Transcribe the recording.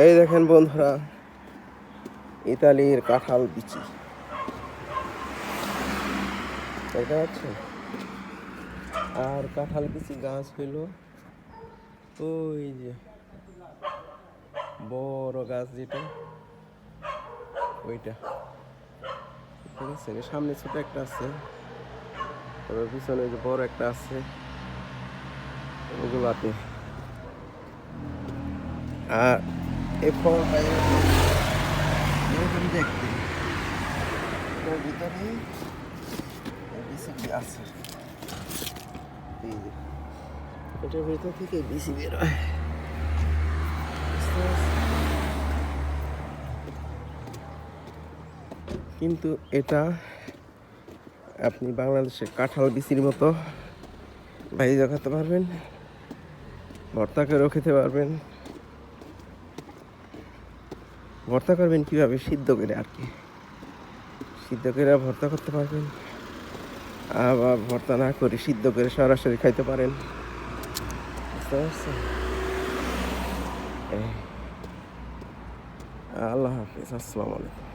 এই দেখেন বন্ধুরা, ইতালির কাঁঠাল বিচি দেখতে পাচ্ছেন। আর কাঁঠাল বিচি গাছ হইল ওই যে বড় গাছ যেটা, ওইটা ঠিক আছে। সামনে ছোট একটা আছে, তারপর পিছনে যে বড় একটা আছে, ওগুলাতে। আর এই ফলটা এরকম দেখতে, এটার ভিতরে বিচি আছে। এই যে এটার ভিতর থেকে বিচি বের হয়। কিন্তু এটা আপনি বাংলাদেশের কাঁঠাল বিচির মতো ভাইজা খেতে পারবেন, ভর্তা করেও খেতে পারবেন। ভর্তা করবেন কীভাবে? সিদ্ধ করে আর কি, সিদ্ধ করে ভর্তা করতে পারবেন। আবার ভর্তা না করে সিদ্ধ করে সরাসরি খাইতে পারেন, বুঝতে পারছেন? আল্লাহ হাফিজ, আসসালামু আলাইকুম।